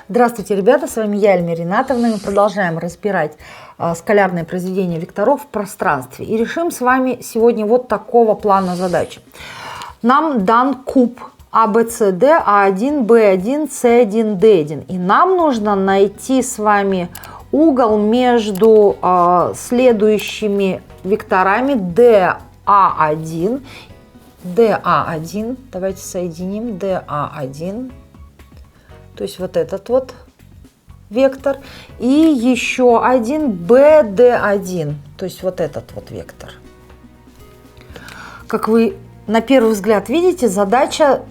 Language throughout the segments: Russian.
Здравствуйте, ребята, с вами я, Эльмира Ринатовна. Мы продолжаем разбирать скалярные произведения векторов в пространстве. И решим с вами сегодня вот такого плана задачи. Нам дан куб ABCD, A1, B1, C1, D1. И нам нужно найти с вами угол между следующими векторами DA1. DA1, давайте соединим DA1. То есть вот этот вот вектор. И еще один BD1. То есть вот этот вот вектор. Как вы на первый взгляд видите, задача,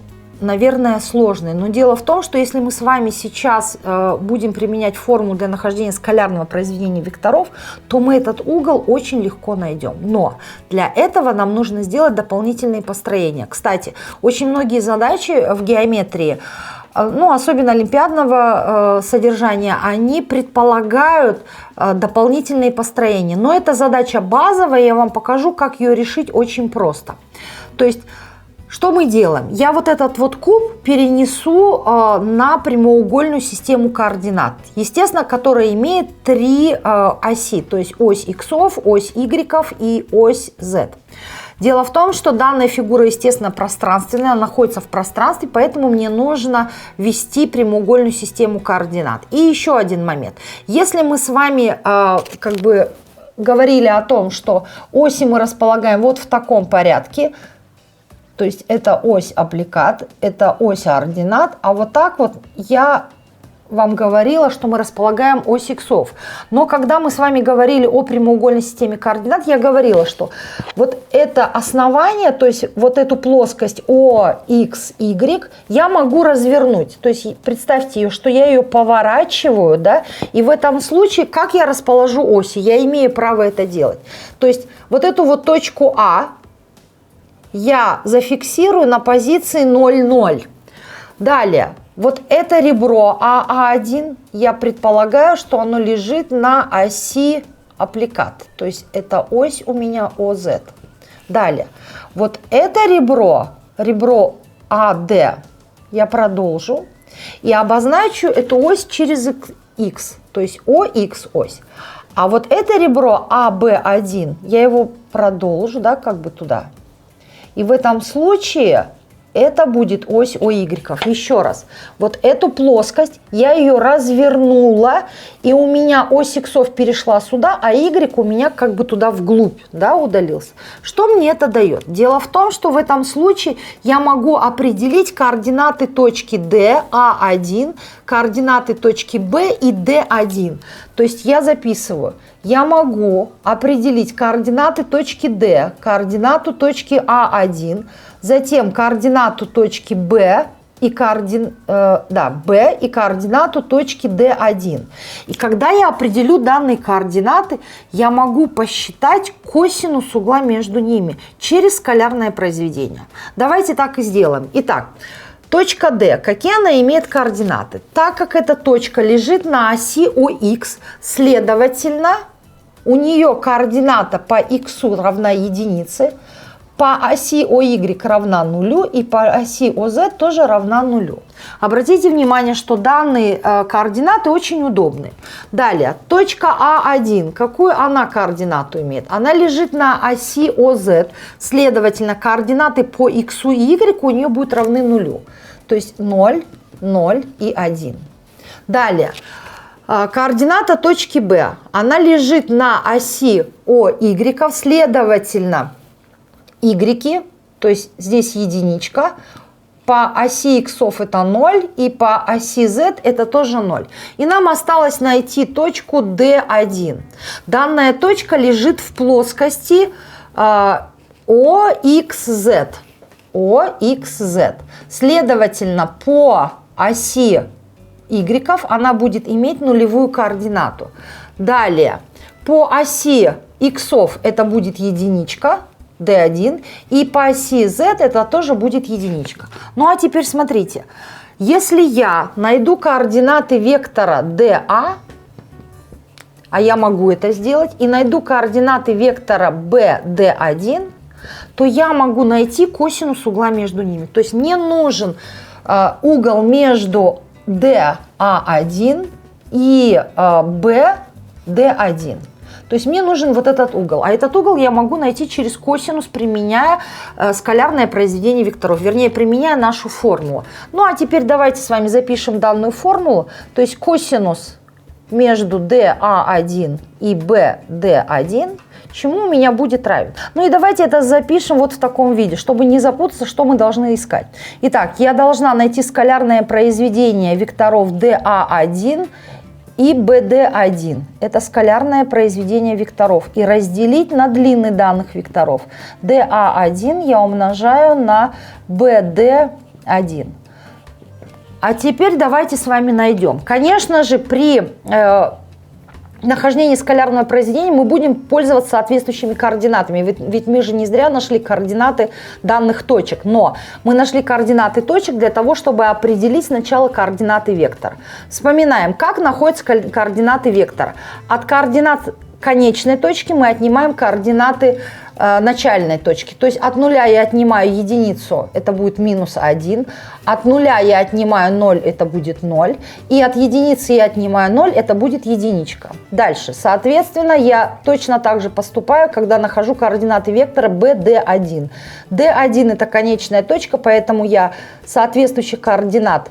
наверное, сложная. Но дело в том, что если мы с вами сейчас будем применять формулу для нахождения скалярного произведения векторов, то мы этот угол очень легко найдем. Но для этого нам нужно сделать дополнительные построения. Кстати, очень многие задачи в геометрии, особенно олимпиадного содержания, они предполагают дополнительные построения. Но эта задача базовая, я вам покажу, как ее решить очень просто. То есть, что мы делаем? Я вот этот вот куб перенесу на прямоугольную систему координат, естественно, которая имеет три оси, то есть ось иксов, ось игреков и ось z. Дело в том, что данная фигура, естественно, пространственная, она находится в пространстве, поэтому мне нужно ввести прямоугольную систему координат. И еще один момент. Если мы с вами говорили о том, что оси мы располагаем вот в таком порядке, то есть это ось аппликат, это ось ординат, а вот так вот я вам говорила, что мы располагаем ось иксов. Но когда мы с вами говорили о прямоугольной системе координат, я говорила, что вот это основание, то есть вот эту плоскость OX, Y, я могу развернуть. То есть представьте, что я ее поворачиваю, да, и в этом случае, как я расположу оси? Я имею право это делать. То есть вот эту вот точку А я зафиксирую на позиции 0, 0. Далее. Вот это ребро АА1, я предполагаю, что оно лежит на оси аппликат. То есть это ось у меня ОЗ. Далее. Вот это ребро АД, я продолжу и обозначу эту ось через X, то есть ОХ ось. А вот это ребро АБ1, я его продолжу, да, как бы туда. И в этом случае это будет ось ОY. Еще раз. Вот эту плоскость я ее развернула, и у меня ось иксов перешла сюда, а Y у меня как бы туда вглубь, да, удалился. Что мне это дает? Дело в том, что в этом случае я могу определить координаты точки D, А1, координаты точки B и D1. То есть я записываю. Я могу определить координаты точки D, координату точки А1, затем координату точки B и, B и координату точки D1. И когда я определю данные координаты, я могу посчитать косинус угла между ними через скалярное произведение. Давайте так и сделаем. Итак, точка D, какие она имеет координаты? Так как эта точка лежит на оси ОХ, следовательно, у нее координата по x равна единице, по оси ОY равна нулю и по оси ОZ тоже равна нулю. Обратите внимание, что данные координаты очень удобны. Далее, точка А1, какую она координату имеет? Она лежит на оси ОZ, следовательно, координаты по x и y у нее будут равны нулю. То есть 0, 0 и 1. Далее. Координата точки B, она лежит на оси OY, следовательно, Y, то есть здесь единичка, по оси иксов это 0 и по оси Z это тоже 0. И нам осталось найти точку D1. Данная точка лежит в плоскости OXZ. OXZ. Следовательно, по оси Y она будет иметь нулевую координату. Далее, по оси иксов это будет единичка, D1, и по оси Z это тоже будет единичка. Ну а теперь смотрите, если я найду координаты вектора DA, а я могу это сделать, и найду координаты вектора BD1, то я могу найти косинус угла между ними. То есть мне нужен угол между DA А1 и BD1. То есть мне нужен вот этот угол. А этот угол я могу найти через косинус, применяя скалярное произведение векторов. Вернее, применяя нашу формулу. Ну а теперь давайте с вами запишем данную формулу. То есть косинус между DA1 и BD1, чему у меня будет равен. Ну и давайте это запишем вот в таком виде, чтобы не запутаться, что мы должны искать. Итак, я должна найти скалярное произведение векторов DA1 и BD1. Это скалярное произведение векторов. И разделить на длины данных векторов. DA1 я умножаю на BD1. А теперь давайте с вами найдем. Конечно же, при нахождении скалярного произведения мы будем пользоваться соответствующими координатами. Ведь мы же не зря нашли координаты данных точек. Но мы нашли координаты точек для того, чтобы определить сначала координаты вектора. Вспоминаем, как находятся координаты вектора. От координат конечной точки мы отнимаем координаты начальной точки. То есть от нуля я отнимаю единицу, это будет -1. От нуля я отнимаю 0, это будет 0. И от единицы я отнимаю 0, это будет единичка. Дальше, соответственно, я точно так же поступаю, когда нахожу координаты вектора BD1. D1 это конечная точка, поэтому я соответствующих координат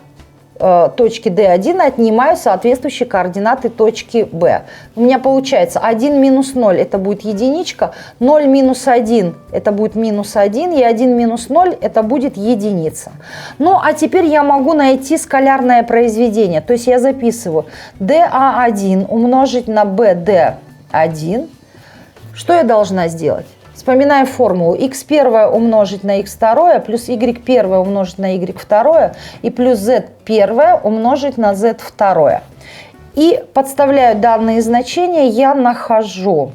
точки D1 отнимаю соответствующие координаты точки B. У меня получается 1 минус 0 это будет единичка, 0 минус 1 это будет -1 и 1 минус 0 это будет единица. Ну а теперь я могу найти скалярное произведение. То есть я записываю DA1 умножить на BD1. Что я должна сделать? Вспоминаем формулу x1 умножить на x2 плюс y1 умножить на y2 и плюс z1 умножить на z2. И подставляю данные значения, я нахожу.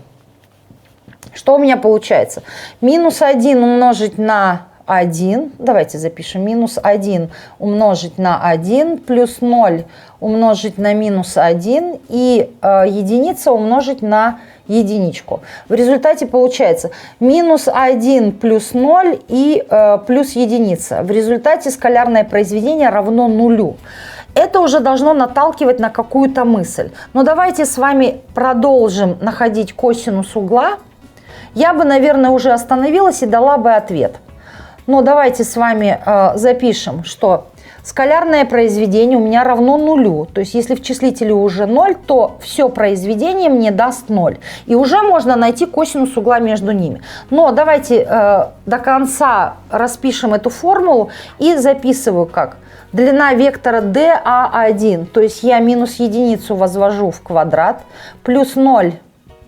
Что у меня получается? -1 умножить на 1, давайте запишем, -1 умножить на 1 плюс 0 умножить на -1 и единица умножить на единичку. В результате получается -1 плюс 0 и плюс единица. В результате скалярное произведение равно нулю. Это уже должно наталкивать на какую-то мысль. Но давайте с вами продолжим находить косинус угла. Я бы, наверное, уже остановилась и дала бы ответ. Но давайте с вами запишем, что скалярное произведение у меня равно нулю. То есть если в числителе уже 0, то все произведение мне даст 0. И уже можно найти косинус угла между ними. Но давайте до конца распишем эту формулу и записываю как. Длина вектора DA1, то есть я минус единицу возвожу в квадрат, плюс 0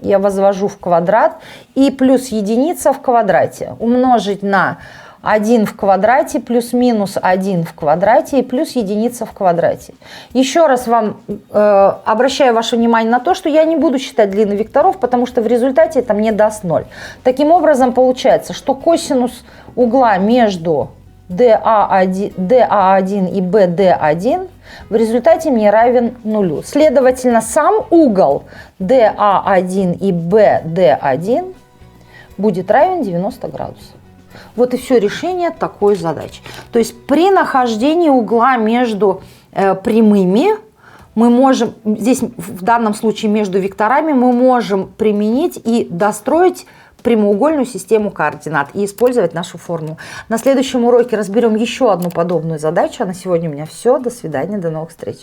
я возвожу в квадрат и плюс единица в квадрате умножить на 1 в квадрате плюс -1 в квадрате и плюс единица в квадрате. Еще раз вам обращаю ваше внимание на то, что я не буду считать длины векторов, потому что в результате это мне даст 0. Таким образом получается, что косинус угла между DA1 и BD1 в результате мне равен нулю. Следовательно, сам угол DA1 и BD1 будет равен 90 градусов. Вот и все решение такой задачи. То есть при нахождении угла между прямыми мы можем, здесь в данном случае между векторами, мы можем применить и достроить прямоугольную систему координат и использовать нашу формулу. На следующем уроке разберем еще одну подобную задачу. А на сегодня у меня все. До свидания, до новых встреч.